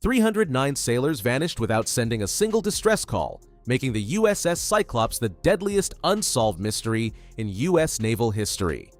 309 sailors vanished without sending a single distress call, making the USS Cyclops the deadliest unsolved mystery in U.S. naval history.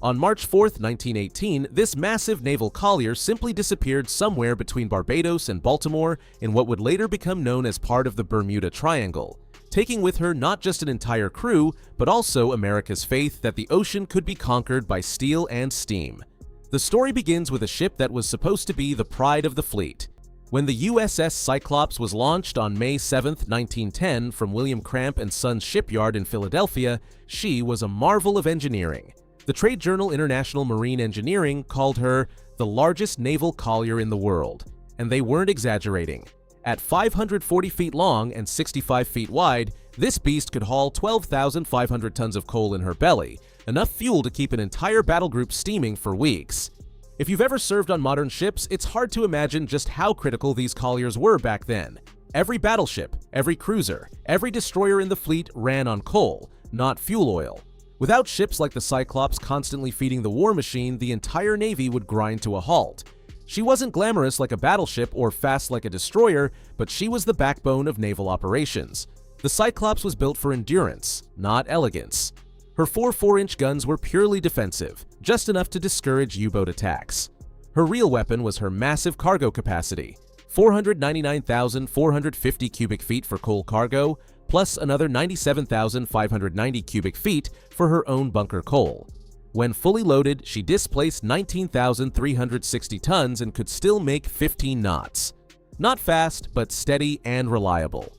On March 4, 1918, this massive naval collier simply disappeared somewhere between Barbados and Baltimore in what would later become known as part of the Bermuda Triangle, taking with her not just an entire crew, but also America's faith that the ocean could be conquered by steel and steam. The story begins with a ship that was supposed to be the pride of the fleet. When the USS Cyclops was launched on May 7, 1910 from William Cramp and Sons shipyard in Philadelphia, she was a marvel of engineering. The trade journal International Marine Engineering called her the largest naval collier in the world, and they weren't exaggerating. At 540 feet long and 65 feet wide, this beast could haul 12,500 tons of coal in her belly, enough fuel to keep an entire battle group steaming for weeks. If you've ever served on modern ships, it's hard to imagine just how critical these colliers were back then. Every battleship, every cruiser, every destroyer in the fleet ran on coal, not fuel oil. Without ships like the Cyclops constantly feeding the war machine, the entire Navy would grind to a halt. She wasn't glamorous like a battleship or fast like a destroyer, but she was the backbone of naval operations. The Cyclops was built for endurance, not elegance. Her 4 4-inch guns were purely defensive, just enough to discourage U-boat attacks. Her real weapon was her massive cargo capacity, 499,450 cubic feet for coal cargo, plus another 97,590 cubic feet for her own bunker coal. When fully loaded, she displaced 19,360 tons and could still make 15 knots. Not fast, but steady and reliable.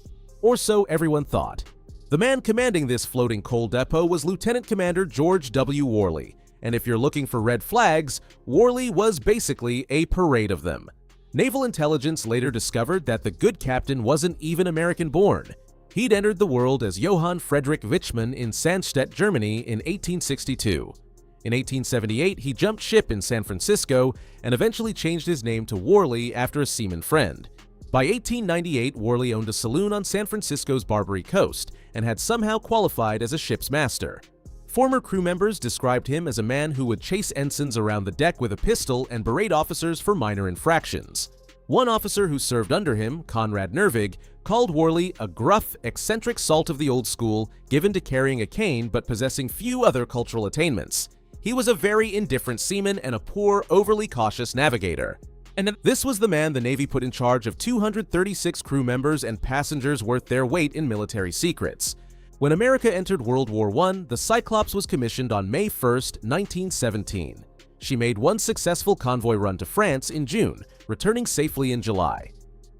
Or so everyone thought. The man commanding this floating coal depot was Lieutenant Commander George W. Worley, and if you're looking for red flags, Worley was basically a parade of them. Naval intelligence later discovered that the good captain wasn't even American-born. He'd entered the world as Johann Friedrich Wichmann in Sandstedt, Germany in 1862. In 1878, he jumped ship in San Francisco and eventually changed his name to Worley after a seaman friend. By 1898, Worley owned a saloon on San Francisco's Barbary Coast and had somehow qualified as a ship's master. Former crew members described him as a man who would chase ensigns around the deck with a pistol and berate officers for minor infractions. One officer who served under him, Conrad Nervig, called Worley a gruff, eccentric salt of the old school, given to carrying a cane but possessing few other cultural attainments. He was a very indifferent seaman and a poor, overly cautious navigator. And this was the man the Navy put in charge of 236 crew members and passengers worth their weight in military secrets. When America entered World War I, the Cyclops was commissioned on May 1, 1917. She made one successful convoy run to France in June, returning safely in July.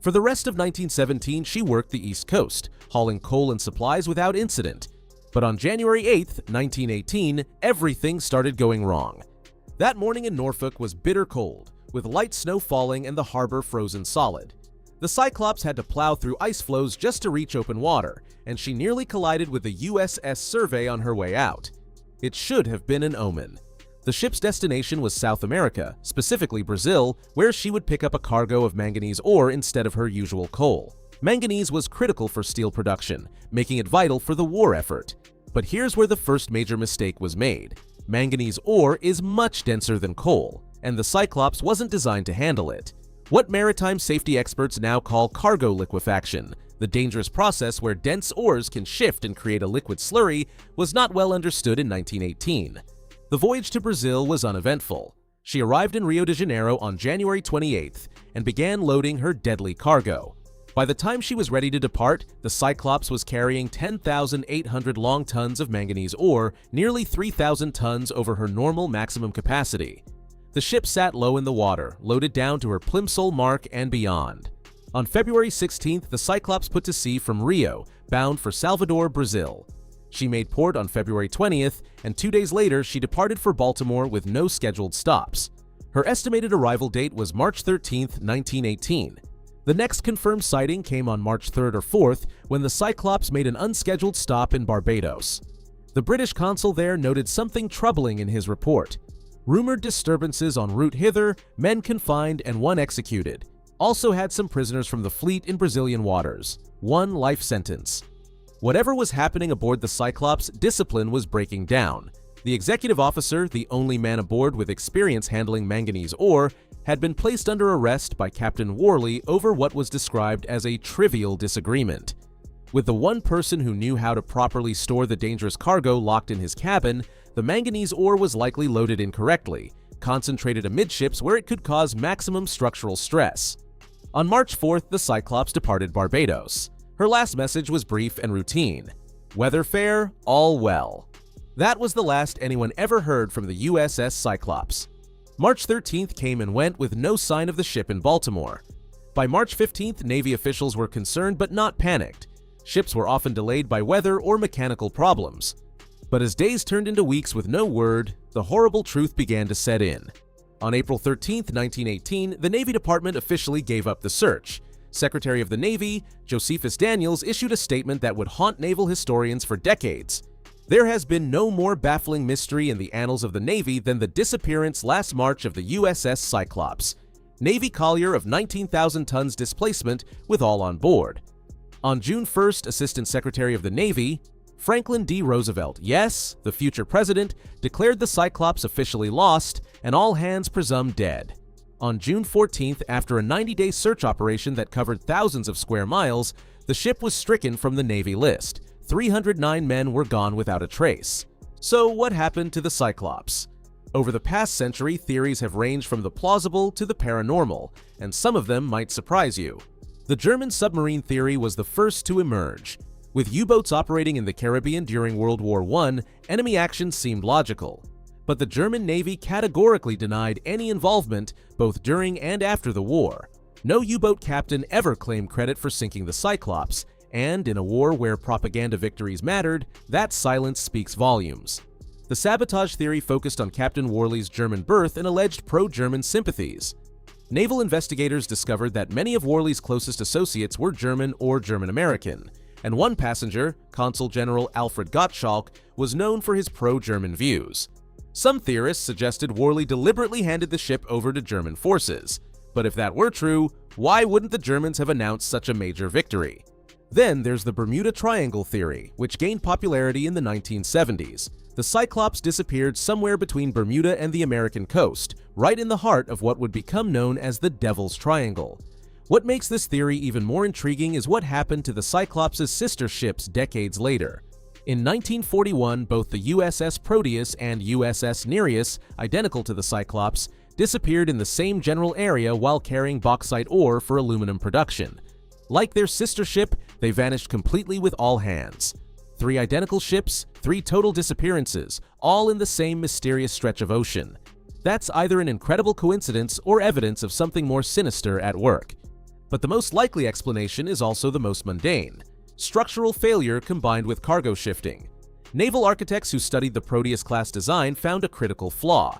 For the rest of 1917, she worked the East Coast, hauling coal and supplies without incident. But on January 8, 1918, everything started going wrong. That morning in Norfolk was bitter cold, with light snow falling and the harbor frozen solid. The Cyclops had to plow through ice floes just to reach open water, and she nearly collided with the USS Survey on her way out. It should have been an omen. The ship's destination was South America, specifically Brazil, where she would pick up a cargo of manganese ore instead of her usual coal. Manganese was critical for steel production, making it vital for the war effort. But here's where the first major mistake was made. Manganese ore is much denser than coal, and the Cyclops wasn't designed to handle it. What maritime safety experts now call cargo liquefaction, the dangerous process where dense ores can shift and create a liquid slurry, was not well understood in 1918. The voyage to Brazil was uneventful. She arrived in Rio de Janeiro on January 28th and began loading her deadly cargo. By the time she was ready to depart, the Cyclops was carrying 10,800 long tons of manganese ore, nearly 3,000 tons over her normal maximum capacity. The ship sat low in the water, loaded down to her plimsoll mark and beyond. On February 16th, the Cyclops put to sea from Rio, bound for Salvador, Brazil. She made port on February 20th, and 2 days later she departed for Baltimore with no scheduled stops. Her estimated arrival date was March 13, 1918. The next confirmed sighting came on March 3rd or 4th when the Cyclops made an unscheduled stop in Barbados. The British consul there noted something troubling in his report. Rumored disturbances en route hither, men confined and one executed. Also had some prisoners from the fleet in Brazilian waters. One life sentence. Whatever was happening aboard the Cyclops, discipline was breaking down. The executive officer, the only man aboard with experience handling manganese ore, had been placed under arrest by Captain Worley over what was described as a trivial disagreement. With the one person who knew how to properly store the dangerous cargo locked in his cabin, the manganese ore was likely loaded incorrectly, concentrated amidships where it could cause maximum structural stress. On March 4th, the Cyclops departed Barbados. Her last message was brief and routine. Weather fair, all well. That was the last anyone ever heard from the USS Cyclops. March 13th came and went with no sign of the ship in Baltimore. By March 15th, Navy officials were concerned but not panicked. Ships were often delayed by weather or mechanical problems. But as days turned into weeks with no word, the horrible truth began to set in. On April 13, 1918, the Navy Department officially gave up the search. Secretary of the Navy, Josephus Daniels, issued a statement that would haunt naval historians for decades. There has been no more baffling mystery in the annals of the Navy than the disappearance last March of the USS Cyclops, Navy collier of 19,000 tons displacement with all on board. On June 1st, Assistant Secretary of the Navy, Franklin D. Roosevelt, yes, the future president, declared the Cyclops officially lost and all hands presumed dead. On June 14th, after a 90-day search operation that covered thousands of square miles, the ship was stricken from the Navy list. 309 men were gone without a trace. So what happened to the Cyclops? Over the past century, theories have ranged from the plausible to the paranormal, and some of them might surprise you. The German submarine theory was the first to emerge. With U-boats operating in the Caribbean during World War I, enemy action seemed logical. But the German Navy categorically denied any involvement both during and after the war. No U-boat captain ever claimed credit for sinking the Cyclops, and in a war where propaganda victories mattered, that silence speaks volumes. The sabotage theory focused on Captain Worley's German birth and alleged pro-German sympathies. Naval investigators discovered that many of Worley's closest associates were German or German-American, and one passenger, Consul General Alfred Gottschalk, was known for his pro-German views. Some theorists suggested Worley deliberately handed the ship over to German forces, but if that were true, why wouldn't the Germans have announced such a major victory? Then there's the Bermuda Triangle theory, which gained popularity in the 1970s. The Cyclops disappeared somewhere between Bermuda and the American coast, right in the heart of what would become known as the Devil's Triangle. What makes this theory even more intriguing is what happened to the Cyclops' sister ships decades later. In 1941, both the USS Proteus and USS Nereus, identical to the Cyclops, disappeared in the same general area while carrying bauxite ore for aluminum production. Like their sister ship, they vanished completely with all hands. 3 identical ships, 3 total disappearances, all in the same mysterious stretch of ocean. That's either an incredible coincidence or evidence of something more sinister at work. But the most likely explanation is also the most mundane: structural failure combined with cargo shifting. Naval architects who studied the Proteus-class design found a critical flaw.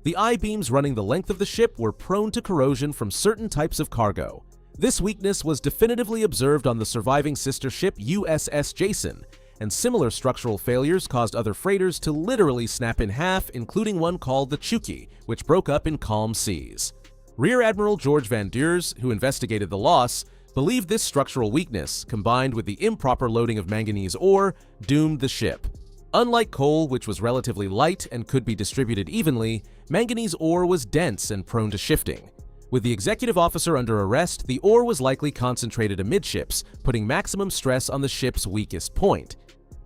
The I-beams running the length of the ship were prone to corrosion from certain types of cargo. This weakness was definitively observed on the surviving sister ship USS Jason, and similar structural failures caused other freighters to literally snap in half, including one called the Chuki, which broke up in calm seas. Rear Admiral George Van Deurs, who investigated the loss, believed this structural weakness, combined with the improper loading of manganese ore, doomed the ship. Unlike coal, which was relatively light and could be distributed evenly, manganese ore was dense and prone to shifting. With the executive officer under arrest, the ore was likely concentrated amidships, putting maximum stress on the ship's weakest point.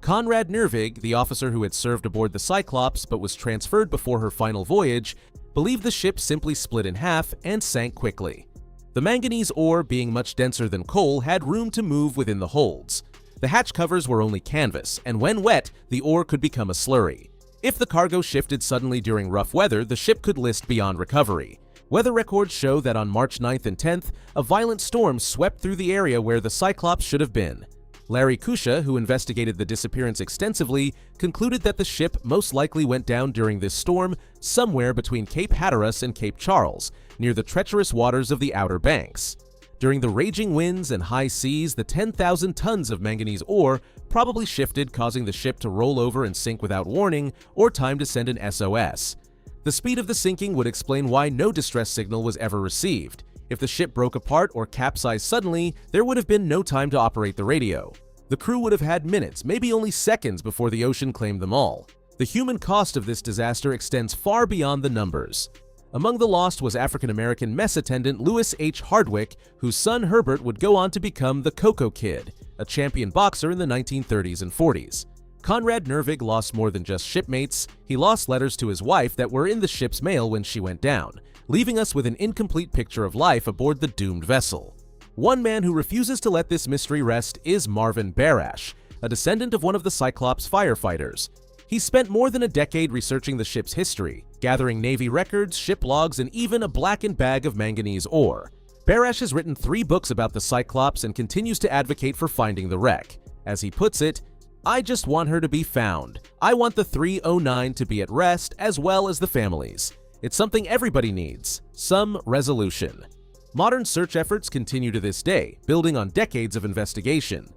Conrad Nervig, the officer who had served aboard the Cyclops but was transferred before her final voyage, believed the ship simply split in half and sank quickly. The manganese ore, being much denser than coal, had room to move within the holds. The hatch covers were only canvas, and when wet, the ore could become a slurry. If the cargo shifted suddenly during rough weather, the ship could list beyond recovery. Weather records show that on March 9th and 10th, a violent storm swept through the area where the Cyclops should have been. Larry Kusha, who investigated the disappearance extensively, concluded that the ship most likely went down during this storm somewhere between Cape Hatteras and Cape Charles, near the treacherous waters of the Outer Banks. During the raging winds and high seas, the 10,000 tons of manganese ore probably shifted, causing the ship to roll over and sink without warning or time to send an SOS. The speed of the sinking would explain why no distress signal was ever received. If the ship broke apart or capsized suddenly, there would have been no time to operate the radio. The crew would have had minutes, maybe only seconds, before the ocean claimed them all. The human cost of this disaster extends far beyond the numbers. Among the lost was African-American mess attendant Lewis H. Hardwick, whose son Herbert would go on to become the Coco Kid, a champion boxer in the 1930s and 40s. Conrad Nervig lost more than just shipmates. He lost letters to his wife that were in the ship's mail when she went down, leaving us with an incomplete picture of life aboard the doomed vessel. One man who refuses to let this mystery rest is Marvin Barash, a descendant of one of the Cyclops firefighters. He spent more than a decade researching the ship's history, gathering Navy records, ship logs, and even a blackened bag of manganese ore. Barash has written 3 books about the Cyclops and continues to advocate for finding the wreck. As he puts it, "I just want her to be found. I want the 309 to be at rest as well as the families. It's something everybody needs, some resolution." Modern search efforts continue to this day, building on decades of investigation.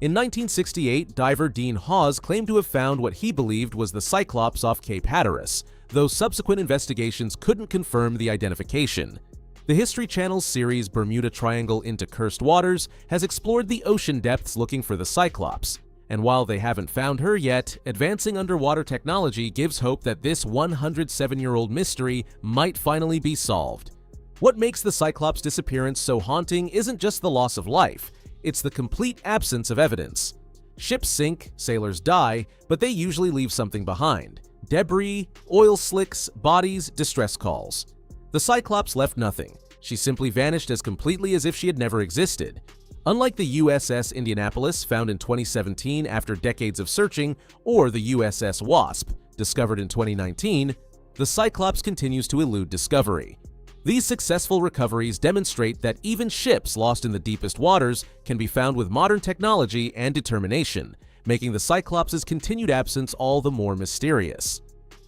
In 1968, diver Dean Hawes claimed to have found what he believed was the Cyclops off Cape Hatteras, though subsequent investigations couldn't confirm the identification. The History Channel's series Bermuda Triangle into Cursed Waters has explored the ocean depths looking for the Cyclops, and while they haven't found her yet, advancing underwater technology gives hope that this 107-year-old mystery might finally be solved. What makes the Cyclops' disappearance so haunting isn't just the loss of life, it's the complete absence of evidence. Ships sink, sailors die, but they usually leave something behind: debris, oil slicks, bodies, distress calls. The Cyclops left nothing. She simply vanished as completely as if she had never existed. Unlike the USS Indianapolis, found in 2017 after decades of searching, or the USS Wasp, discovered in 2019, the Cyclops continues to elude discovery. These successful recoveries demonstrate that even ships lost in the deepest waters can be found with modern technology and determination, making the Cyclops' continued absence all the more mysterious.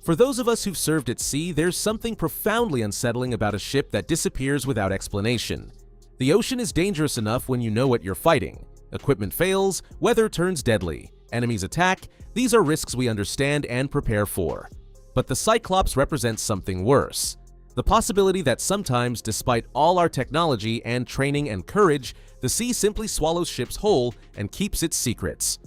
For those of us who've served at sea, there's something profoundly unsettling about a ship that disappears without explanation. The ocean is dangerous enough when you know what you're fighting. Equipment fails, weather turns deadly, enemies attack. These are risks we understand and prepare for. But the Cyclops represents something worse. The possibility that sometimes, despite all our technology and training and courage, the sea simply swallows ships whole and keeps its secrets.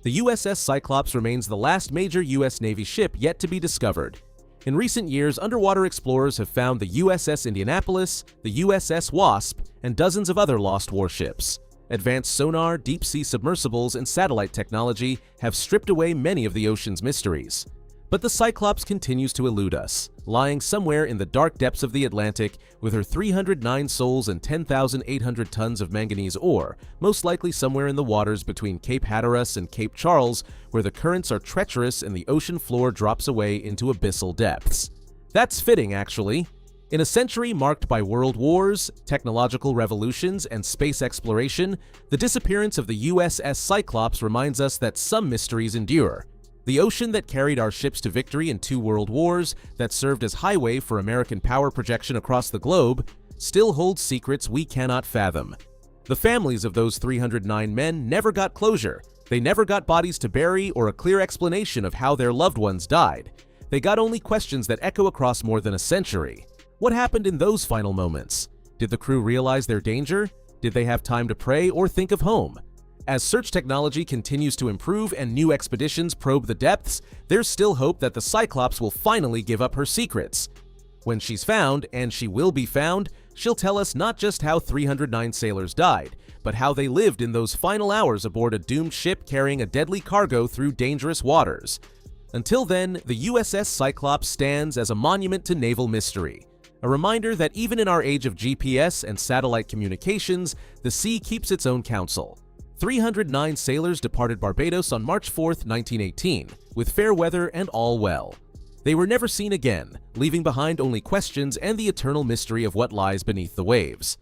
The USS Cyclops remains the last major US Navy ship yet to be discovered. In recent years, underwater explorers have found the USS Indianapolis, the USS Wasp, and dozens of other lost warships. Advanced sonar, deep-sea submersibles, and satellite technology have stripped away many of the ocean's mysteries. But the Cyclops continues to elude us, lying somewhere in the dark depths of the Atlantic with her 309 souls and 10,800 tons of manganese ore, most likely somewhere in the waters between Cape Hatteras and Cape Charles, where the currents are treacherous and the ocean floor drops away into abyssal depths. That's fitting, actually. In a century marked by world wars, technological revolutions, and space exploration, the disappearance of the USS Cyclops reminds us that some mysteries endure. The ocean that carried our ships to victory in 2 world wars, that served as highway for American power projection across the globe, still holds secrets we cannot fathom. The families of those 309 men never got closure. They never got bodies to bury or a clear explanation of how their loved ones died. They got only questions that echo across more than a century. What happened in those final moments? Did the crew realize their danger? Did they have time to pray or think of home? As search technology continues to improve and new expeditions probe the depths, there's still hope that the Cyclops will finally give up her secrets. When she's found, and she will be found, she'll tell us not just how 309 sailors died, but how they lived in those final hours aboard a doomed ship carrying a deadly cargo through dangerous waters. Until then, the USS Cyclops stands as a monument to naval mystery. A reminder that even in our age of GPS and satellite communications, the sea keeps its own counsel. 309 sailors departed Barbados on March 4, 1918, with fair weather and all well. They were never seen again, leaving behind only questions and the eternal mystery of what lies beneath the waves.